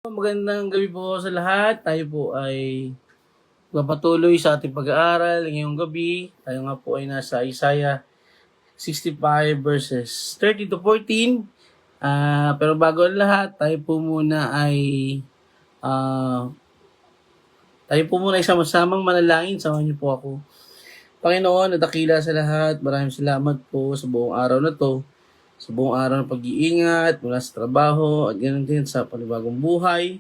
Magandang gabi po sa lahat. Tayo po ay papatuloy sa ating pag-aaral ngayong gabi. Tayo nga po ay nasa Isaiah 65 verses 30 to 14. Pero bago ang lahat, tayo po muna ay sama-samang manalangin. Samahan niyo po ako. Panginoon, nadakila sa lahat, maraming salamat po sa buong araw na to. Sa buong araw ng pag-iingat mula sa trabaho at ganoon din sa panibagong buhay,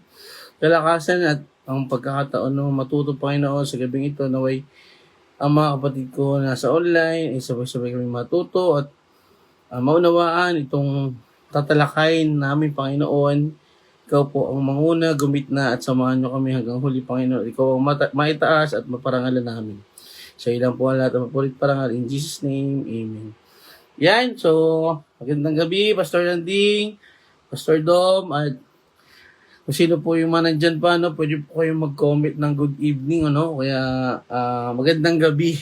kalakasan at ang pagkakataon na matuto, Panginoon, sa gabing ito naway ang mga kapatid ko nasa online ay sabay-sabay kami matuto at maunawaan itong tatalakayin namin, Panginoon. Ikaw po ang manguna, gumit na at samahan nyo kami hanggang huli, Panginoon. Ikaw ang maitaas at maparangalan namin. Sa ilang po ang lahat ang mapulit parangal. In Jesus' name, Amen. Yan, so magandang gabi, Pastor Landing, Pastor Dom, at kung sino po yung mga nandyan pa, no, pwede po kayong mag-comment ng good evening, ano, kaya magandang gabi.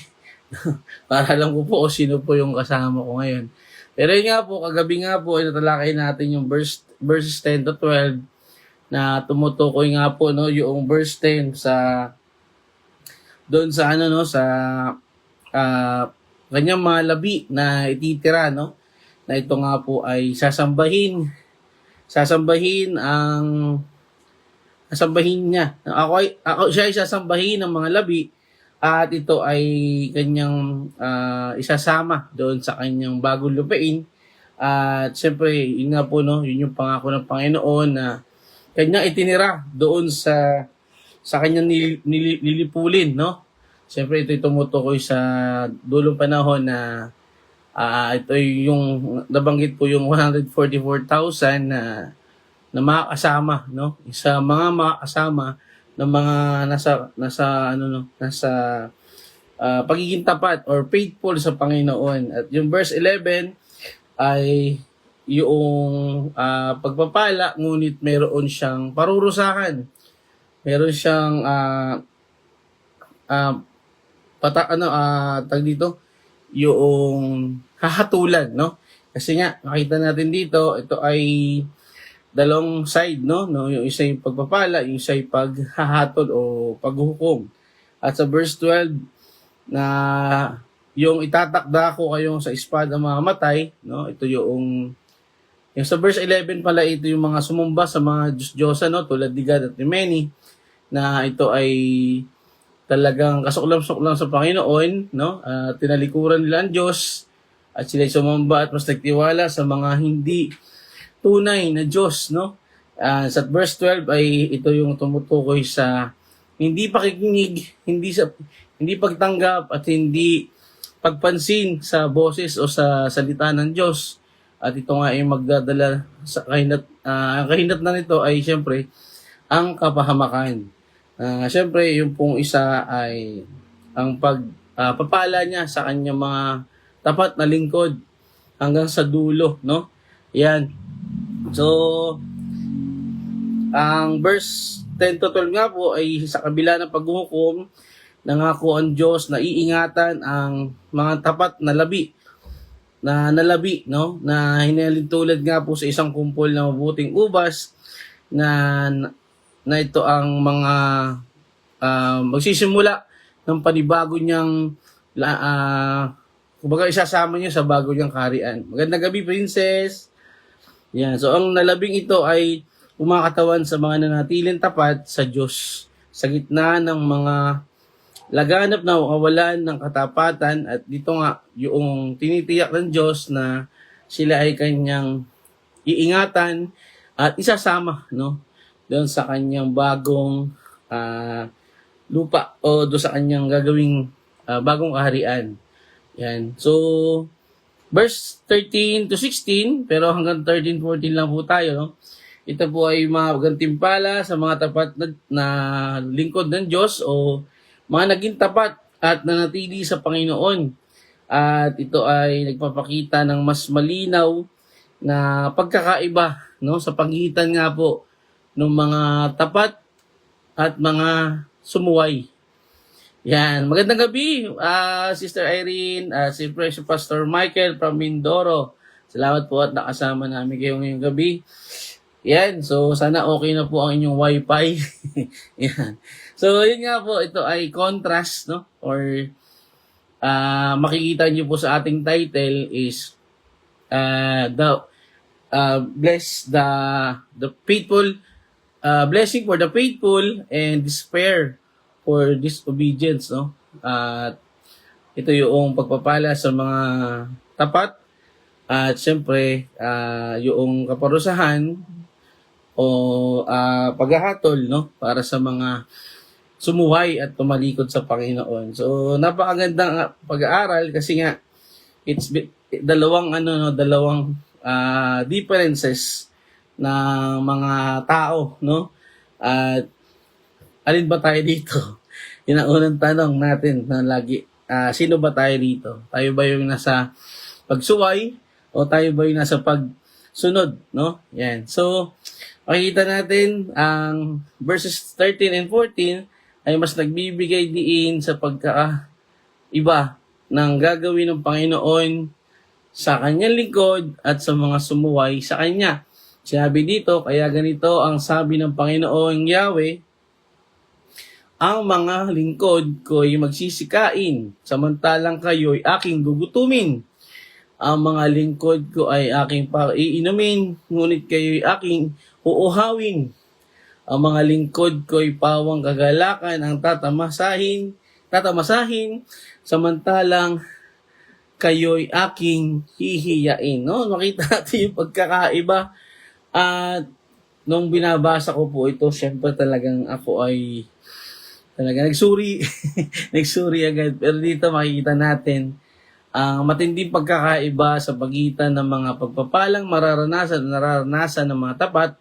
Para lang po kung sino po yung kasama ko ngayon. Pero yun nga po, kagabi nga po, natalakay natin yung verses 10 to 12 na tumutukoy nga po, no, yung verse 10 sa doon sa ano, no, sa kanyang mga labi na ititira, no? Na ito nga po ay sasambahin niya. Siya ay sasambahin ng mga labi at ito ay kanyang isasama doon sa kanyang bagong lupain. At siyempre, yun nga po, no, yun yung pangako ng Panginoon na kanyang itinira doon sa kanyang nilipulin, no? Siyempre, ito tumutukoy sa dulong panahon na ito yung nabanggit po yung 144,000 na makakasama, no? Sa mga makakasama ng mga nasa pagiging tapat or faithful sa Panginoon. At yung verse 11 ay yung pagpapala, ngunit meron siyang parurusahan. Meron siyang tag dito, yung hahatulan, no? Kasi nga, nakita natin dito, ito ay dalawang side, no? Yung isa yung pagpapala, yung isa yung paghahatol o paghuhukom. At sa verse 12, na yung itatakda ko kayong sa espada mamamatay, no? Ito yung sa verse 11 pala, ito yung mga sumumba sa mga Diyos-Diyosa, no? Tulad ni God at ni Many, na ito ay talagang kasuklam-suklam sa Panginoon, no? Tinalikuran nila ang Diyos at sila ay sumamba at mas nagtiwala sa mga hindi tunay na Diyos, no? Sa verse 12 ay ito yung tumutukoy sa hindi pakikinig, hindi pagtanggap at hindi pagpansin sa boses o sa salita ng Diyos. At ito nga ay magdadala sa kahinat na nito ay siyempre ang kapahamakan. Siyempre, yung pong isa ay ang pagpapala niya sa kanyang mga tapat na lingkod hanggang sa dulo, no? Yan. So, ang verse 10 to 12 nga po ay sa kabila ng paghuhukom, nangako ang Diyos na iingatan ang mga tapat na labi, no? Na hinalintulad nga po sa isang kumpol na mabuting ubas na ito ang mga magsisimula ng panibago niyang kumbaga isasama niyo sa bago niyang kaharian. Magandang gabi, Princess. Yan. So, ang nalabing ito ay umakatawan sa mga nanatiling tapat sa Diyos sa gitna ng mga laganap na kawalan ng katapatan. At dito nga, yung tinitiyak ng Diyos na sila ay kanyang iingatan at isasama, no? Doon sa kanyang bagong lupa o doon sa kanyang gagawing bagong kaharian. Yan. So, verse 13 to 16, pero hanggang 13, 14 lang po tayo, no? Ito po ay mga gantimpala sa mga tapat na lingkod ng Diyos o mga naging tapat at nanatili sa Panginoon. At ito ay nagpapakita ng mas malinaw na pagkakaiba, no, sa pagitan nga po ng mga tapat at mga sumuway. Yan. Magandang gabi, Sister Irene, si Pastor Michael from Mindoro. Salamat po at nakasama namin kayo ngayong gabi. Yan, so sana okay na po ang inyong wifi. Yan. So yun nga po, ito ay contrast, no? Or makikita niyo po sa ating title is the bless the faithful, blessing for the faithful and despair for disobedience, no? At ito yung pagpapala sa mga tapat at syempre yung kaparusahan o paghahatol, no, para sa mga sumuway at tumalikod sa Panginoon. So napakagandang pag-aaral kasi nga dalawang dalawang differences ng mga tao, no? At alin ba tayo dito? Yun ang unang tanong natin na lagi. Sino ba tayo dito? Tayo ba yung nasa pagsuway o tayo ba yung nasa pagsunod, no? Yan. So, makikita natin ang verses 13 and 14 ay mas nagbibigay diin sa pagkaiba ng gagawin ng Panginoon sa kanyang lingkod at sa mga sumuway sa kanya. Sinabi dito, kaya ganito ang sabi ng Panginoong Yahweh, ang mga lingkod ko'y magsisikain, samantalang kayo'y aking gugutumin. Ang mga lingkod ko ay aking paiinumin, ngunit kayo'y aking uuhawin. Ang mga lingkod ko'y pawang kagalakan ang tatamasahin, samantalang kayo'y aking hihiyain. No? Makita natin yung pagkakaiba. At nung binabasa ko po ito, syempre talagang ako ay nagsuri. Nagsuri agad. Pero dito makikita natin ang matinding pagkakaiba sa pagitan ng mga pagpapalang nararanasan ng mga tapat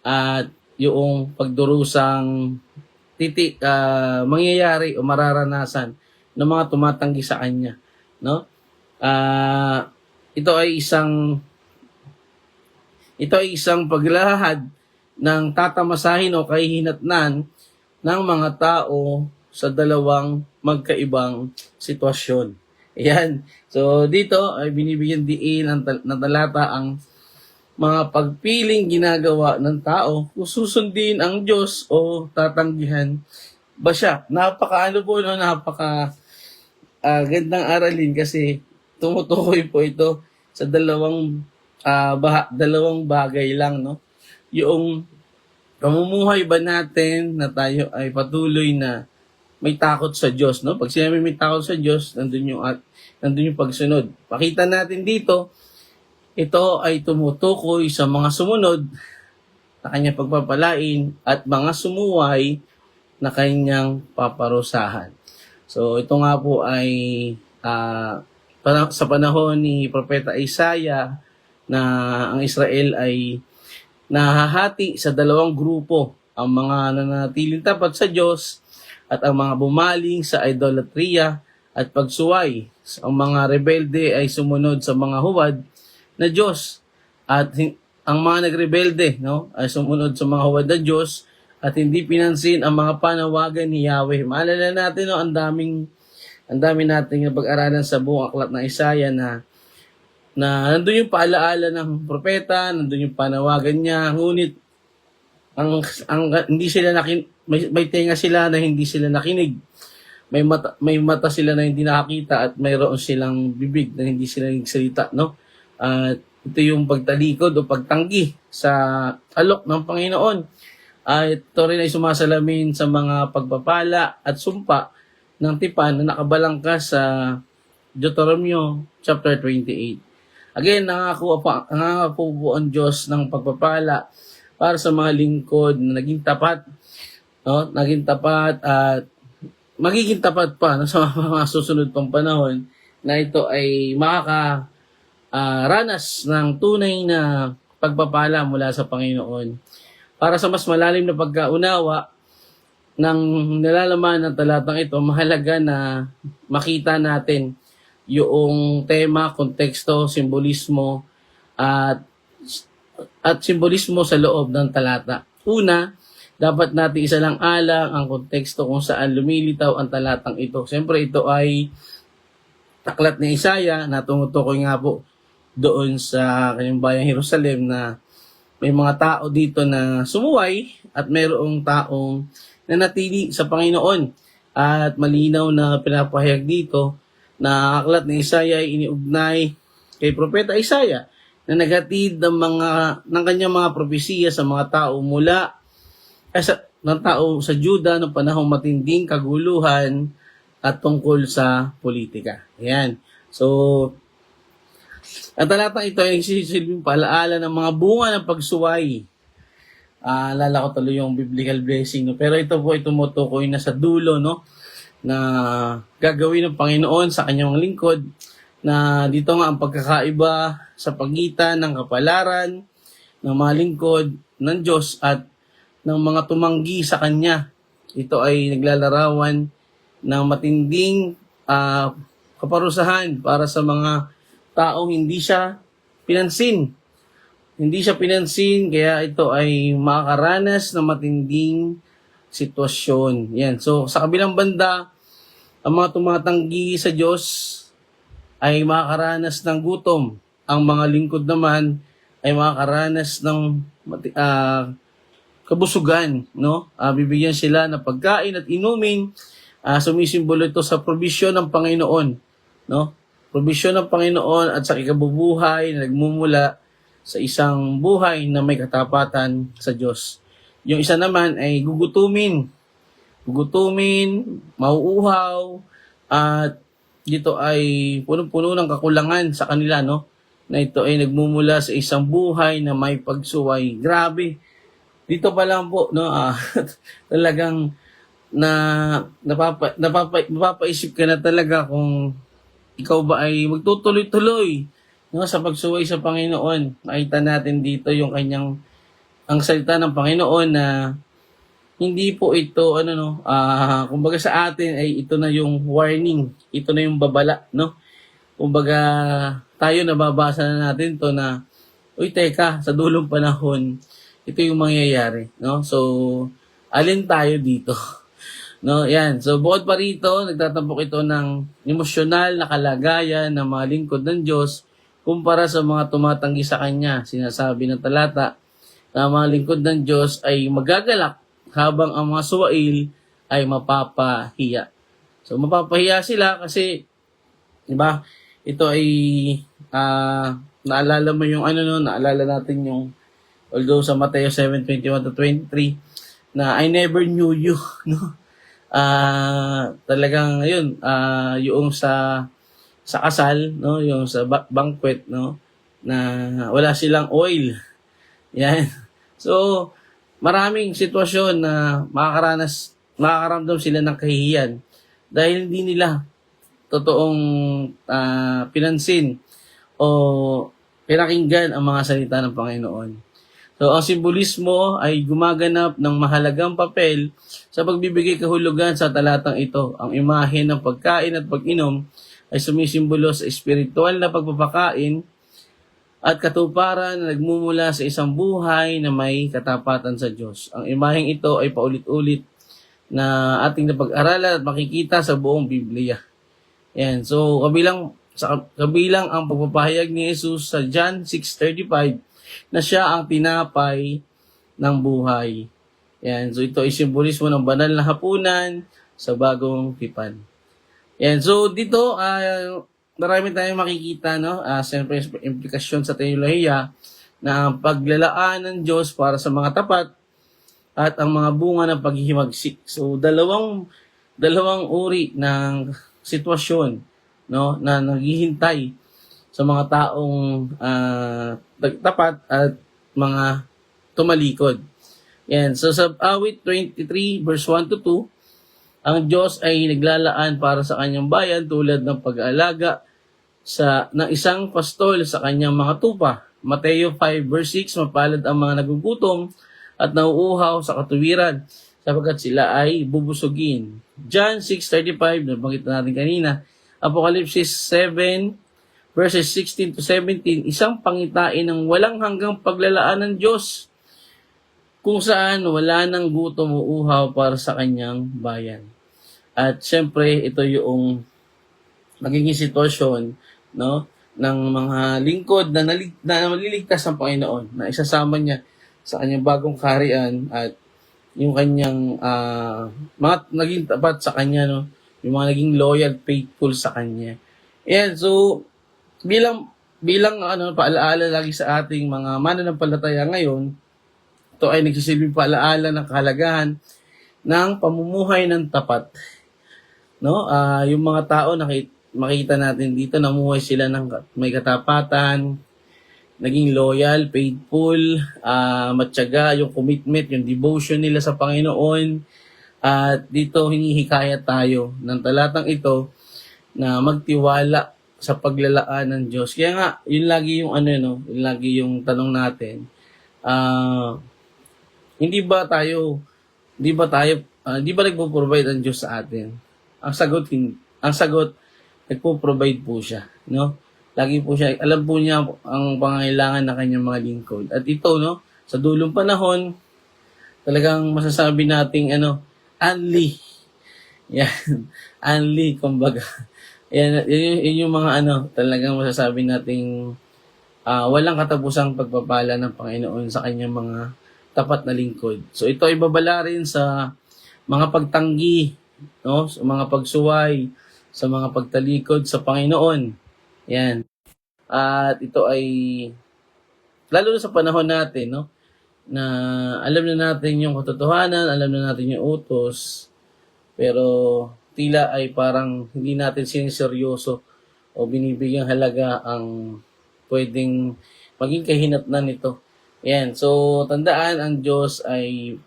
at yung pagdurusang mangyayari o mararanasan ng mga tumatanggi sa kanya, no? Ito ay isang paglahad ng tatamasahin o kahihinatnan ng mga tao sa dalawang magkaibang sitwasyon. Ayan. So, dito ay binibigyan diin ng talata ang mga pagpiling ginagawa ng tao kung susundin ang Diyos o tatanggihan ba siya. Napaka gandang aralin kasi tumutukoy po ito sa dalawang bagay lang, no? Yung pamumuhay ba natin na tayo ay patuloy na may takot sa Diyos, no? Pag sinabi may takot sa Diyos, nandun yung pagsunod. Pakita natin dito, ito ay tumutukoy sa mga sumunod na kanyang pagpapalain at mga sumuway na kanyang paparusahan. So, ito nga po ay sa panahon ni Propeta Isaiah na ang Israel ay nahahati sa dalawang grupo, ang mga nanatiling tapat sa Diyos at ang mga bumaling sa idolatria at pagsuway. Ang mga rebelde ay sumunod sa mga huwad na Diyos at ang mga nagrebelde, no, ay sumunod sa mga huwad na Diyos at hindi pinansin ang mga panawagan ni Yahweh. Maalala natin, no, ang dami nating pag-aralan sa buong aklat ng Isaiah na nandun yung paalaala ng propeta, nandun yung panawagan niya, ngunit hindi sila may tenga sila na hindi sila nakinig. May mata sila na hindi nakakita at mayroon silang bibig na hindi sila nagsalita, no? At ito yung pagtalikod o pagtanggi sa alok ng Panginoon. Ito rin ay sumasalamin sa mga pagpapala at sumpa ng tipan na nakabalangkas sa Deuteronomio chapter 28. Again, nangako po ang Diyos ng pagpapala para sa mga lingkod na naging tapat, no? Naging tapat at magiging tapat pa, no, sa mga susunod pang panahon na ito ay ranas ng tunay na pagpapala mula sa Panginoon. Para sa mas malalim na pagkaunawa ng nalalaman ng talatang ito, mahalaga na makita natin yung tema, konteksto, simbolismo at simbolismo sa loob ng talata. Una, dapat natin isalang-alang ang konteksto kung saan lumilitaw ang talatang ito. Siyempre, ito ay aklat ni Isaiah na tumutukoy nga po doon sa kanyang bayang Jerusalem na may mga tao dito na sumuway at mayroong taong nanatili sa Panginoon. At malinaw na pinapahayag dito na aklat ni Isaiah ay iniugnay kay Propeta Isaiah na naghatid ng kanyang mga propesiya sa mga tao mula ng tao sa Juda noong panahong matinding kaguluhan at tungkol sa politika. Ayan. So, ang talatang ito ay nagsisilbing paalaala ng mga bunga ng pagsuway. Alala ko tuloy yung biblical blessing. No? Pero ito po ay tumutukoy na sa dulo, no? Na gagawin ng Panginoon sa kanyang lingkod, na dito nga ang pagkakaiba sa pagitan ng kapalaran ng mga lingkod ng Diyos at ng mga tumanggi sa Kanya. Ito ay naglalarawan ng matinding kaparusahan para sa mga taong hindi siya pinansin. Hindi siya pinansin, kaya ito ay makakaranas ng matinding sitwasyon. Yan. So, sa kabilang banda, ang mga tumatanggi sa Diyos ay makakaranas ng gutom. Ang mga lingkod naman ay makakaranas ng kabusugan, no? Bibigyan sila ng pagkain at inumin. Sumisimbolo ito sa provision ng Panginoon, no? Provision ng Panginoon at sa ikabubuhay na nagmumula sa isang buhay na may katapatan sa Diyos. Yung isa naman ay gugutumin, mauuhaw, at dito ay punong-puno ng kakulangan sa kanila, no? Na ito ay nagmumula sa isang buhay na may pagsuway. Grabe. Dito pa lang po, no? Talagang napapaisip ka na talaga kung ikaw ba ay magtutuloy-tuloy, no, sa pagsuway sa Panginoon. Nakita natin dito yung ang salita ng Panginoon na hindi po ito, kumbaga sa atin ay ito na yung warning, ito na yung babala, no? Kumbaga tayo nababasa na natin to na, uy, teka, sa dulong panahon, ito yung mangyayari, no? So, alin tayo dito? No, yan. So, bukod pa rito, nagtatampok ito ng emosyonal na kalagayan ng mga lingkod ng Diyos kumpara sa mga tumatanggi sa Kanya. Sinasabi ng talata na mga lingkod ng Diyos ay magagalak habang ang mga suwail ay mapapahiya. So, mapapahiya sila kasi, di ba, ito ay, naalala mo yung naalala natin yung, although sa Mateo 7:21-23, na I never knew you, no? Talagang ayun, yung sa kasal, no, yung sa banquet, no, na wala silang oil. Yan. So, maraming sitwasyon na makakaramdam sila ng kahihiyan dahil hindi nila totoong pinansin o pinakinggan ang mga salita ng Panginoon. So, ang simbolismo ay gumaganap ng mahalagang papel sa pagbibigay kahulugan sa talatang ito. Ang imahe ng pagkain at pag-inom ay sumisimbolo sa espiritual na pagpapakain at katuparan na nagmumula sa isang buhay na may katapatan sa Diyos. Ang imaheng ito ay paulit-ulit na ating napag-aralan at makikita sa buong Biblia. Yan. So, kabilang ang pagpapahayag ni Jesus sa John 6:35 na siya ang tinapay ng buhay. Yan. So, ito ay simbolismo ng banal na hapunan sa bagong tipan. Yan. So, dito, marami tayong makikita, no? Siyempre, implikasyon sa teolohiya na ang paglalaan ng Diyos para sa mga tapat at ang mga bunga ng paghihimagsik. So, dalawang uri ng sitwasyon, no, na naghihintay sa mga taong tapat at mga tumalikod. Yan. So, sa awit 23, verse 1-2, ang Diyos ay naglalaan para sa kanyang bayan tulad ng pag-aalaga ng isang pastol sa kanyang mga tupa. Mateo 5, verse 6, mapalad ang mga nagugutom at nauuhaw sa katuwiran sapagkat sila ay bubusugin. John 6:35, nabanggit natin kanina. Apocalypse 7, verses 16-17, isang pangitain ng walang hanggang paglalaan ng Diyos kung saan wala nang gutom o uhaw para sa kanyang bayan. At syempre, ito yung magiging sitwasyon, no, ng mga lingkod na, na maliligtas ng Panginoon, na isasama niya sa kanyang bagong kaharian at yung kanyang mga naging tapat sa kanya, no? Yung mga naging loyal, faithful sa kanya. Yan, so bilang paalaala lagi sa ating mga mananampalataya ngayon, ito ay nagsisilbing paalaala ng kahalagahan ng pamumuhay ng tapat. No? Yung mga tao makita natin dito, namuhay sila ng may katapatan, naging loyal, faithful, matyaga, yung commitment, yung devotion nila sa Panginoon. At dito hinihikayat tayo ng talatang ito na magtiwala sa paglalaan ng Diyos. Kaya nga, yun lagi yung yun lagi yung tanong natin. Hindi ba nagpo-provide ang Diyos sa atin? Ang sagot, nagpo-provide po siya, no? Lagi po siya, alam po niya ang pangangailangan ng kanyang mga lingkod. At ito, no, sa dulong panahon, talagang masasabi nating unli. Yan, unli, kumbaga. Yan yung mga talagang masasabi nating walang katapusang pagpapala ng Panginoon sa kanyang mga tapat na lingkod. So ito ay babala rin sa mga pagtanggi, no, sa mga pagsuway, sa mga pagtalikod sa Panginoon. Yan. At ito ay lalo na sa panahon natin, no, na alam na natin yung katotohanan, alam na natin yung utos, pero tila ay parang hindi natin siniseryoso o binibigyang halaga ang pwedeng maging kahinatnan nito. Yan. So, tandaan, ang Diyos ay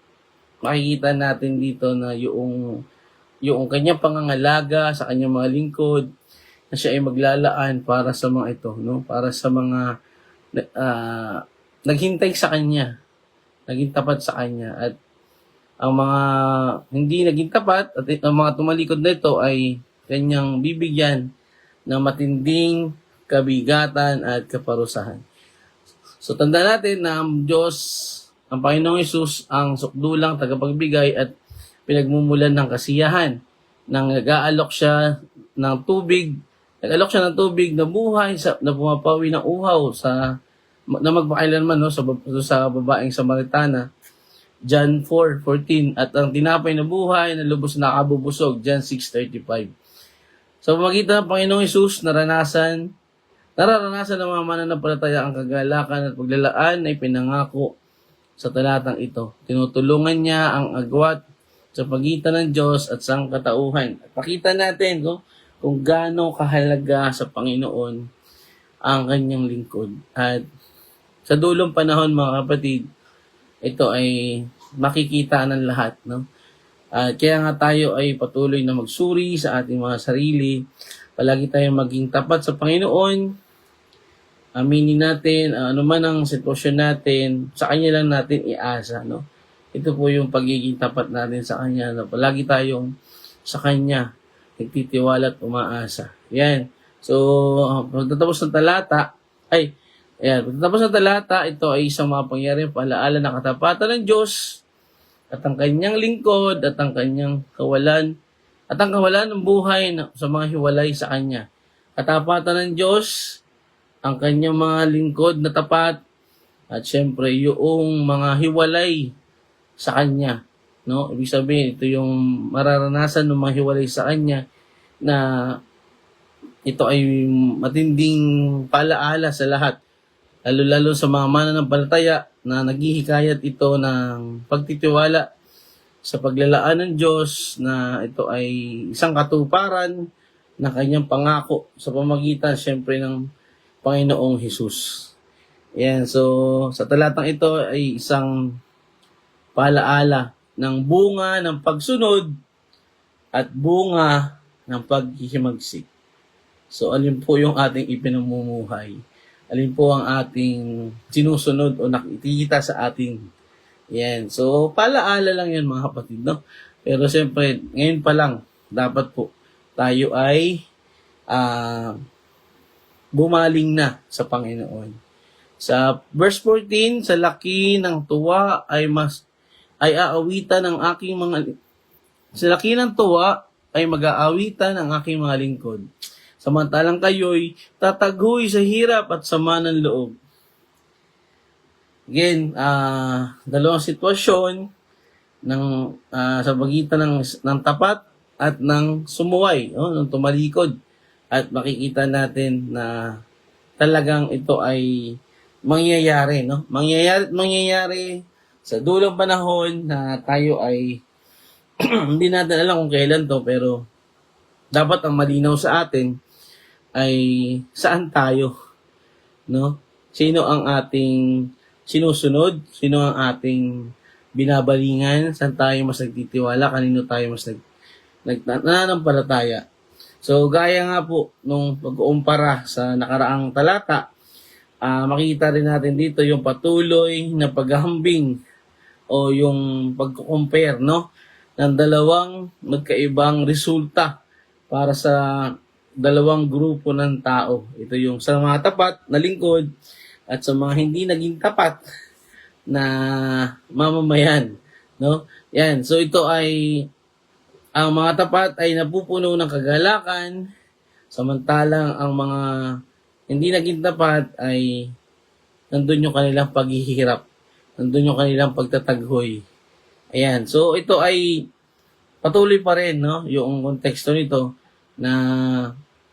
makikita natin dito na yung kanyang pangangalaga sa kanyang mga lingkod, na siya ay maglalaan para sa mga ito, no? Para sa mga naghintay sa kanya, naging tapat sa kanya. At ang mga hindi naging tapat at ang mga tumalikod na ito ay kanyang bibigyan ng matinding kabigatan at kaparusahan. So tanda natin na ang Diyos, ang Panginoong Hesus, ang sukdulang tagapagbigay at pinagmumulan ng kasiyahan. Nang nag-aalok siya ng tubig na buhay, na pumapawi ng uhaw na magpakailanman, no, sa babaeng Samaritana. John 4:14, at ang tinapay na buhay na lubos na nakabubusog, John 6:35. Sa pamagitan ng Panginoong Hesus, nararanasan ng mga mananampalataya ang kagalakan at paglalaan ay pinangako sa talatang ito. Tinutulungan niya ang agwat sa pagitan ng Diyos at sangkatauhan. At pakita natin kung gaano kahalaga sa Panginoon ang kanyang lingkod. At sa dulong panahon, mga kapatid, ito ay makikita ng lahat, no? Kaya nga tayo ay patuloy na magsuri sa ating mga sarili. Palagi tayong maging tapat sa Panginoon. Aminin natin, ano man ang sitwasyon natin, sa Kanya lang natin iasa, no? Ito po yung pagiging tapat natin sa Kanya, no? Palagi tayong sa Kanya nagtitiwala at umaasa. Yan. So, pagtatapos ng talata, pagkatapos ng talata, ito ay isang mapangyariang paalaala ng katapatan ng Diyos at ang kanyang lingkod at ang kanyang kawalan ng buhay sa mga hiwalay sa kanya. Katapatan ng Diyos, ang kanyang mga lingkod na tapat, at syempre yung mga hiwalay sa kanya. No? Ibig sabihin, ito yung mararanasan ng mga hiwalay sa kanya na ito ay matinding paalaala sa lahat. Lalo-lalo sa mga mananampalataya na naghihikayat ito ng pagtitiwala sa paglalaan ng Diyos, na ito ay isang katuparan na kanyang pangako sa pamagitan siyempre ng Panginoong Hesus. Yan, so sa talatang ito ay isang paalaala ng bunga ng pagsunod at bunga ng paghihimagsik. So alin po yung ating ipinamumuhay? Alin po ang ating sinusunod o nakikita sa ating yan. So, paalaala lang yan, mga kapatid, no? Pero siyempre, ngayon pa lang, dapat po tayo ay bumaling na sa Panginoon. Sa verse 14, sa laki ng tuwa ay aawitan ng aking mga sa laki ng tuwa ay mag-aawitan ang aking mga lingkod. samantalang kayo'y tataguy sa hirap at sama ng loob. Again, dalawang sitwasyon sa pagitan ng tapat at ng sumuway, ng tumalikod. At makikita natin na talagang ito ay mangyayari, no? Mangyayari sa dulong panahon na tayo ay hindi natin alam kung kailan to, pero dapat ang malinaw sa atin ay saan tayo, no? Sino ang ating sinusunod? Sino ang ating binabalingan? Saan tayo mas nagtitiwala? Kanino tayo mas nananampalataya? So, gaya nga po nung pag-uumpara sa nakaraang talata, makita rin natin dito yung patuloy na paghahambing o yung pag-compare, no, ng dalawang magkaibang resulta para sa dalawang grupo ng tao. Ito yung sa mga tapat na lingkod at sa mga hindi naging tapat na mamamayan, no? Yan. So ito ay ang mga tapat ay napupuno ng kagalakan, samantalang ang mga hindi naging tapat ay nandun yung kanilang paghihirap, nandun yung kanilang pagtataghoy. Ayan. So ito ay patuloy pa rin, no, yung konteksto nito na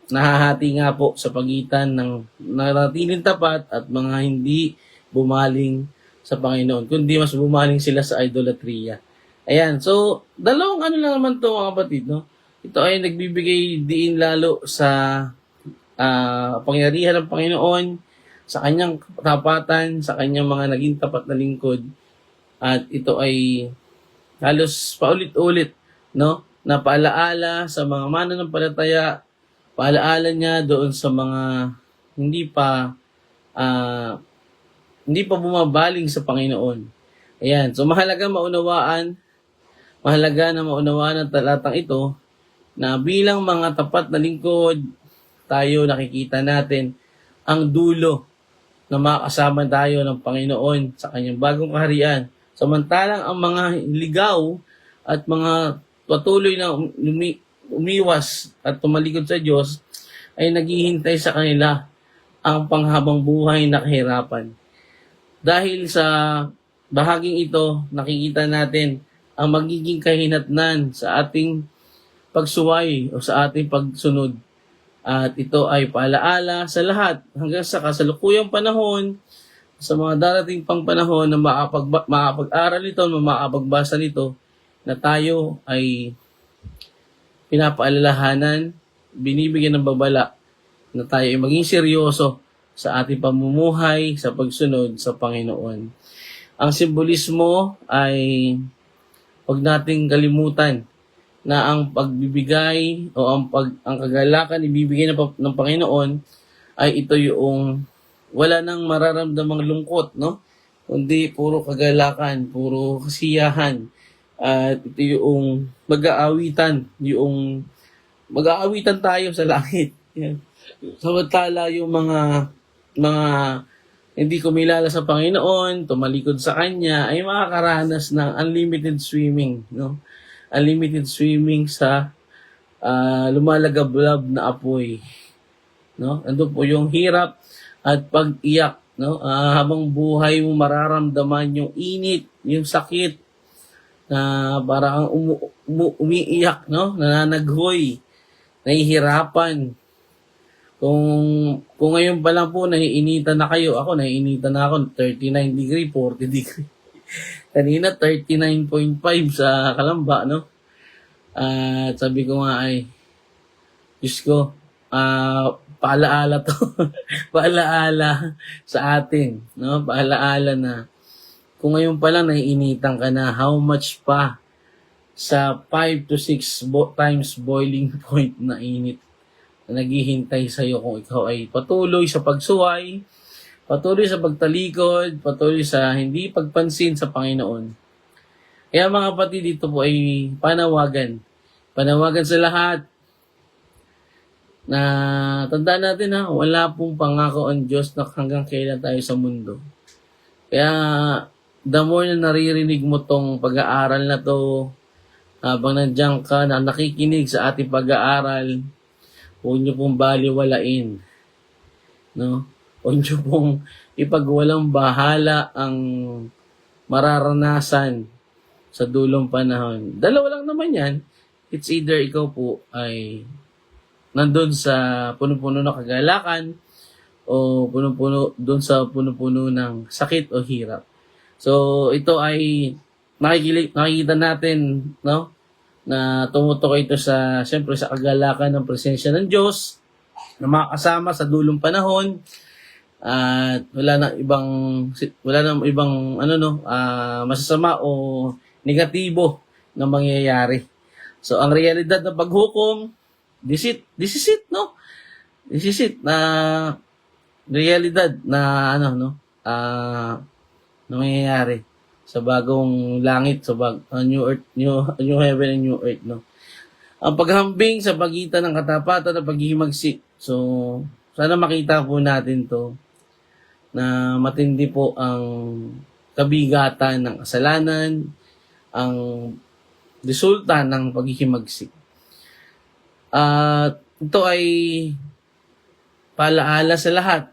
nahahati nga po sa pagitan ng nanatiling tapat at mga hindi bumaling sa Panginoon, kundi mas bumaling sila sa idolatria. Ayan, so dalawang lang naman to mga kapatid, no? Ito ay nagbibigay diin lalo sa pangyarihan ng Panginoon, sa kanyang tapatan, sa kanyang mga naging tapat na lingkod. At ito ay halos paulit-ulit, no? Na paalaala sa mga mananampalataya, paalaala niya doon sa mga hindi pa bumabaling sa Panginoon. Ayan, so mahalaga na maunawaan ang talatang ito na bilang mga tapat na lingkod, tayo nakikita natin ang dulo na makasama tayo ng Panginoon sa kanyang bagong kaharian. Samantalang ang mga ligaw at mga patuloy na umiwas at tumalikod sa Diyos ay naghihintay sa kanila ang panghabang buhay na kahirapan. Dahil sa bahaging ito, nakikita natin ang magiging kahinatnan sa ating pagsuway o sa ating pagsunod. At ito ay paalaala sa lahat hanggang sa kasalukuyang panahon, sa mga darating pang panahon na makapag-aral nito, makapagbasa nito, na tayo ay pinapaalalahanan, binibigyan ng babala na tayo ay maging seryoso sa ating pamumuhay sa pagsunod sa Panginoon. Ang simbolismo ay huwag nating kalimutan na ang pagbibigay o ang kagalakan ibibigay ng Panginoon ay ito yung wala nang mararamdamang lungkot, no? Kundi puro kagalakan, puro kasiyahan. At ito yung mag-aawitan tayo sa langit. Yan. Samantala yung mga hindi kumilala sa Panginoon, tumalikod sa Kanya, ay makakaranas ng unlimited swimming, no? Unlimited swimming sa lumalagablab na apoy, no? Andun po yung hirap at pag-iyak, no? Habang buhay mo mararamdaman yung init, yung sakit, na parang umiiyak, no? Nananaghoy, nahihirapan. Kung ngayon pa lang po naiinitan na kayo, naiinitan na ako 39 degree, 40 degree. Kanina 39.5 sa Kalamba, no? At sabi ko nga ay, Diyos ko, paalaala to. Paalaala sa atin, no? Paalaala na kung ngayon pa lang naiinitan ka na, how much pa sa 5 to 6 times boiling point na init na naghihintay sa iyo kung ikaw ay patuloy sa pagsuway, patuloy sa pagtalikod, patuloy sa hindi pagpansin sa Panginoon. Kaya mga kapatid, dito po ay panawagan sa lahat na tandaan natin na wala pong pangako ang Diyos na hanggang kailan tayo sa mundo. Kaya the more na naririnig mo tong pag-aaral na to, habang nandiyan ka na nakikinig sa ating pag-aaral, Huwag niyo pong baliwalain, no? Huwag niyo pong ipagwalang bahala ang mararanasan sa dulong panahon. Dalawa lang naman yan. It's either ikaw po ay nandun sa puno-puno ng kagalakan o doon sa puno-puno ng sakit o hirap. So, ito ay nakikita natin, no? Na tumutukoy ito siyempre sa kagalakan ng presensya ng Diyos na makakasama sa dulong panahon at wala nang ibang masasama o negatibo na mangyayari. So, ang realidad ng paghukom, this is it, no? This is it na realidad na na mangyayari sa bagong langit, sa new earth, new heaven and new earth, no? Ang paghambing sa pagitan ng katapatan at paghihimagsik. So, sana makita po natin to na matindi po ang kabigatan ng kasalanan, ang resulta ng paghihimagsik. At ito ay paalaala sa lahat,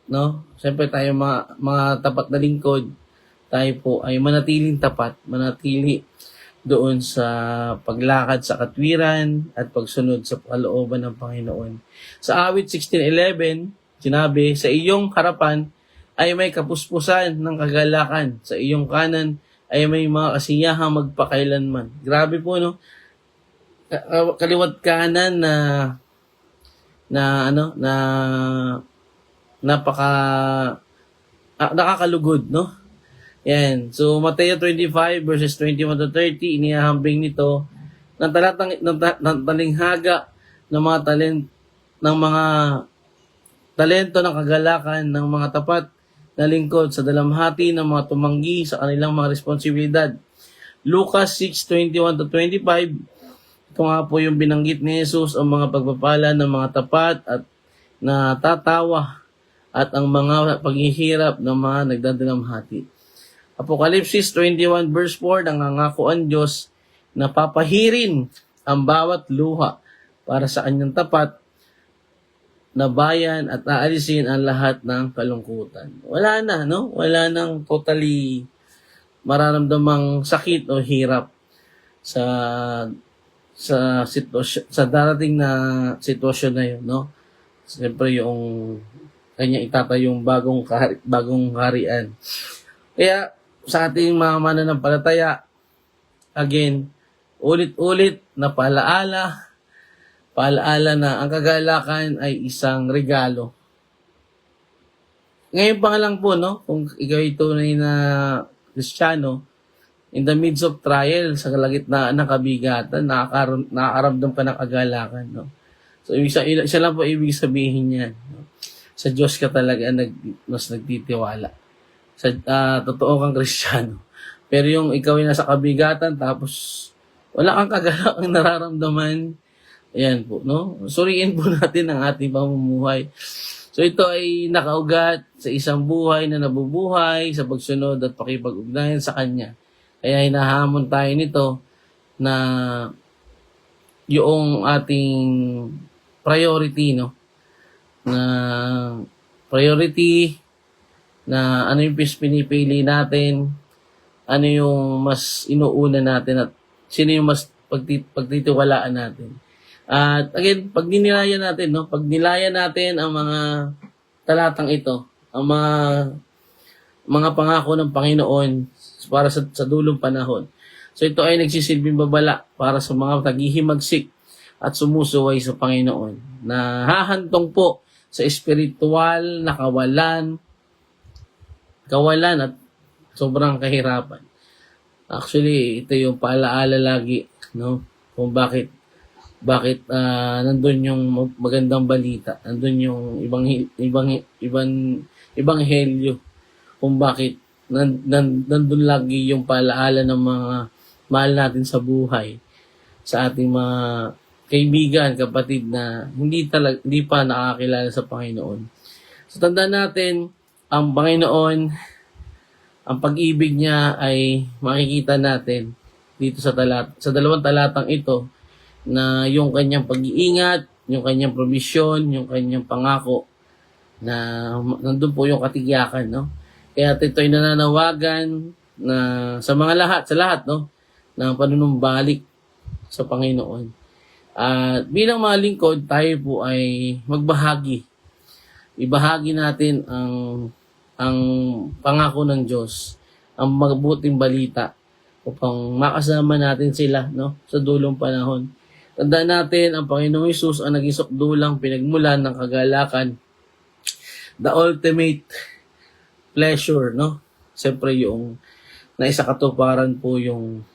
no? Siyempre tayo mga tapat na lingkod, tayo po ay manatiling tapat, manatili doon sa paglakad sa katwiran at pagsunod sa kalooban ng Panginoon. Sa awit 16:11, sinabi, sa iyong harapan ay may kapuspusan ng kagalakan, sa iyong kanan ay may mga kasiyahang magpakailanman. Grabe po, no? Kaliwat kanan na nakakalugod, no? Yan. So, Mateo 25 verses 21 to 30, inihahambing nito ng talinghaga ng mga talento ng kagalakan ng mga tapat na lingkod sa dalamhati ng mga tumanggi sa kanilang mga responsibilidad. Lucas 6:21 to 25, ito nga po yung binanggit ni Jesus, ang mga pagpapala ng mga tapat at natatawa at ang mga paghihirap ng mga nagdadalamhati. Apokalipsis 21 verse 4, nangangako ang Diyos na papahirin ang bawat luha para sa kanyang tapat na bayan at aalisin ang lahat ng kalungkutan. Wala na, no? Wala nang totally mararamdamang sakit o hirap sa sitwasyon, sa darating na sitwasyon na yun, no? Siyempre yung kanya itatayong bagong harian. Kaya sa ating mga mananampalataya, again, ulit-ulit na paalaala na ang kagalakan ay isang regalo. Ngayon pa nga lang po, no, kung ikaw ay tunay na Kristiyano, in the midst of trial, sa kalagitnaan ng kabigatan, nakakaramdam ka ng kagalakan, no? So, isa lang po ibig sabihin yan, no? Sa Diyos ka talaga mas nagtitiwala. Totoo kang Kristiyano. Pero yung ikaw ay nasa kabigatan, tapos wala kang kagalakang nararamdaman, ayan po, no? Suriin po natin ang ating pamumuhay. So ito ay nakaugat sa isang buhay na nabubuhay sa pagsunod at pakipag-ugnayan sa Kanya. Kaya hinahamon tayo nito na yung ating priority, no? Na priority na ano yung pinipili natin, ano yung mas inuuna natin at sino yung mas pagtitiwalaan natin. At again, pag nilayan natin ang mga talatang ito, ang mga pangako ng Panginoon para sa dulong panahon. So ito ay nagsisilbing babala para sa mga taghihimagsik at sumusuway sa Panginoon na hahantong po sa espiritual na kawalan at sobrang kahirapan. Actually, ito yung paalaala lagi, no? Kung bakit nandun yung magandang balita, nandun yung ibanghelyo, kung bakit nandun lagi yung paalaala ng mga mahal natin sa buhay, sa ating mga kaibigan, kapatid na hindi pa nakakilala sa Panginoon. So tandaan natin, ang Panginoon, ang pag-ibig niya ay makikita natin dito sa dalawang talatang ito, na yung kanyang pag-iingat, yung kanyang provision, yung kanyang pangako na nandun po yung katiyakan, no? Kaya ito'y nananawagan na sa mga lahat, sa lahat, no? Na panunumbalik sa Panginoon. At bilang mga lingkod, tayo po ay magbahagi. Ibahagi natin ang pangako ng Diyos, ang mabuting balita upang makasama natin sila, no, sa dulong panahon. Tandaan natin, ang Panginoong Hesus ang naging sukdulang pinagmulan ng kagalakan, the ultimate pleasure, no? Siyempre yung naisakatuparan po yung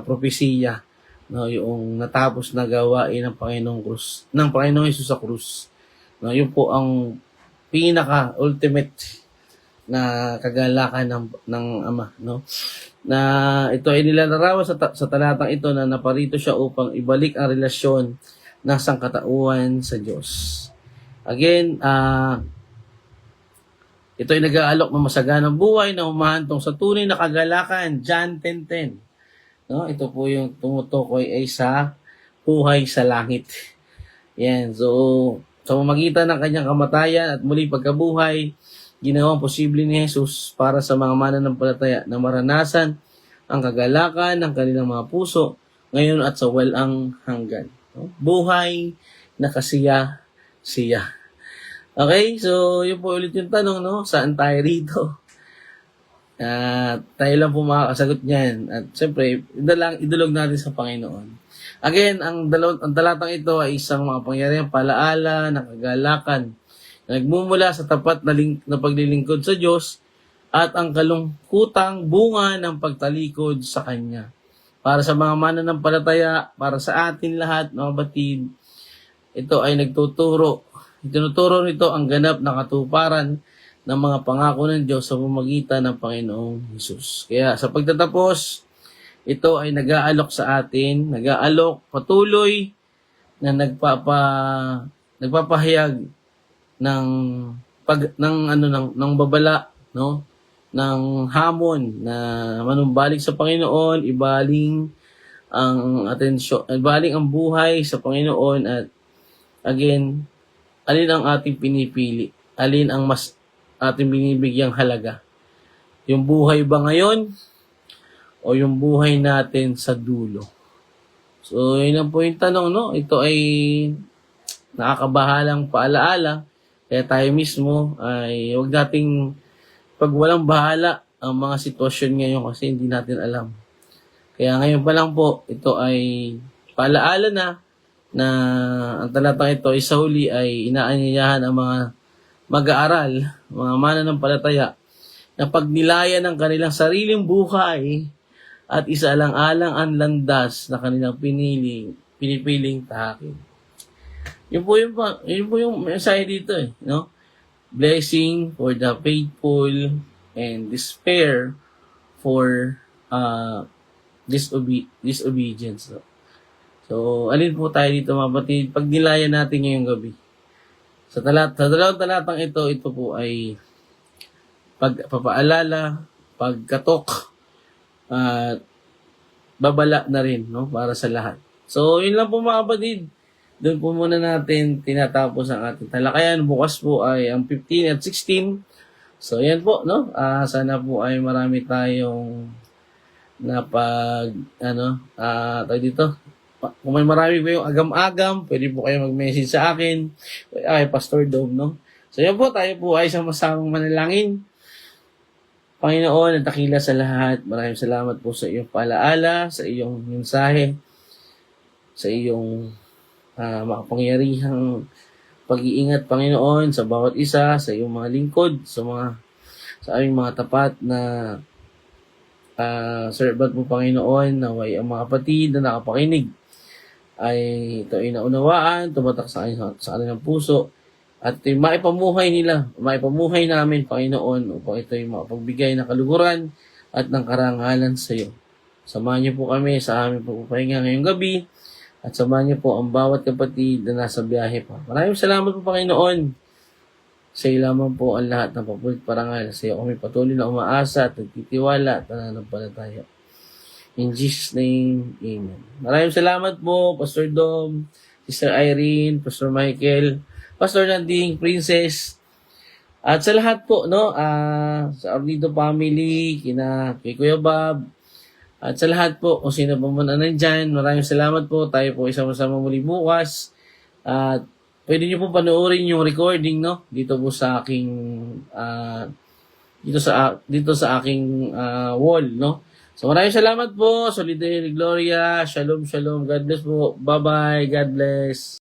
propesiya, no, yung natapos na gawain ng Panginoong Hesus sa krus. No, yun po ang pinaka ultimate na kagalakan ng Ama, no? Na ito ay nilalarawan sa talatang ito na naparito siya upang ibalik ang relasyon ng sangkatauhan sa Diyos. Again, ito ay nag-aalok ng masaganang buhay na humahantong sa tunay na kagalakan, John 10:10. No, ito po yung tumutukoy ay sa buhay sa langit. Yan. So, sa pamamagitan ng kanyang kamatayan at muli pagkabuhay, ginawang posible ni Jesus para sa mga mananampalataya na maranasan ang kagalakan ng kanilang mga puso ngayon at sa walang hanggan. No? Buhay na kasiya-siya. Okay, so yun po ulit yung tanong, no? Saan tayo rito? Tayo lang po makakasagot niyan. At siyempre, idulog natin sa Panginoon. Again, ang talatang ito ay isang mga pangyariang palaala ng kagalakan na nagmumula sa tapat na paglilingkod sa Diyos at ang kalungkutang bunga ng pagtalikod sa Kanya. Para sa mga mananampalataya, para sa atin lahat, mga batid, ito ay itinuturo nito ang ganap na katuparan ng mga pangako ng Diyos sa pamamagitan ng Panginoong Hesus. Kaya sa pagtatapos, ito ay nag-aalok sa atin, patuloy na nagpapahayag ng babala, no, ng hamon na manumbalik sa Panginoon, ibaling ang atensyon, ibaling ang buhay sa Panginoon at again, alin ang ating pinipili? Alin ang mas ating binibigyang halaga? Yung buhay ba ngayon o yung buhay natin sa dulo? So, yun ang po yung tanong, no? Ito ay nakakabahalang paalaala. Kaya tayo mismo ay huwag nating pagwalang bahala ang mga sitwasyon ngayon kasi hindi natin alam. Kaya ngayon pa lang po, ito ay paalaala na ang talatang ito ay sa huli ay inaanyayahan ang mga mag-aaral, mga mananampalataya, na pagnilayan ng kanilang sariling buhay at isaalang-alang ang landas na kanilang pinipiling tahakin. Yun po yung mensahe dito no? Blessing for the faithful and despair for disobedience. No? So, alin po tayo dito mga batid? Pagnilayan natin ngayong gabi. Sa dalawang talatang ito po ay pagpapaalala, pagkatok, at babala na rin, no, para sa lahat. So, yun lang po mga kapatid. Doon po muna natin tinatapos ang ating talakayan. Bukas po ay ang 15 at 16. So, yan po, no? Sana po ay marami tayong tayo dito. Kung may marami po yung agam-agam, pwede po kayo mag-message sa akin. Ay, Pastor Dom, no? So, yan po, tayo po ay sama-samang manalangin. Panginoon, at dakila sa lahat, maraming salamat po sa iyong paalaala, sa iyong mensahe, sa iyong makapangyarihang pag-iingat, Panginoon, sa bawat isa, sa iyong mga lingkod, sa aming mga tapat na servant mo, Panginoon, naway ang mga kapatid na nakapakinig ay ito ay naunawaan, tumatak sa kanilang puso, at ito yung maipamuhay namin, Panginoon, upang ito yung makapagbigay ng kaluguran at ng karangalan sa iyo. Samahan niyo po kami sa aming pagpapahinga ngayong gabi, at samahan niyo po ang bawat kapatid na nasa biyahe pa. Maraming salamat po, Panginoon. Sa iyo lamang po ang lahat ng papulit parangal. Sa iyo kami patuloy na umaasa at nagtitiwala at nananampalataya. In Jesus' name, Amen. Maraming salamat po, Pastor Dom, Sister Irene, Pastor Michael, Pastor Nanding, Princess, at sa lahat po, no, sa Ornido family, kay Kuya Bob, at sa lahat po, kung sino pa man ang nandyan, maraming salamat po. Tayo po isama-sama muli bukas. At pwede nyo po panoorin yung recording, no, dito po sa aking, dito sa aking wall, no. So maraming salamat po. Solidarity Gloria. Shalom, shalom. God bless po. Bye-bye. God bless.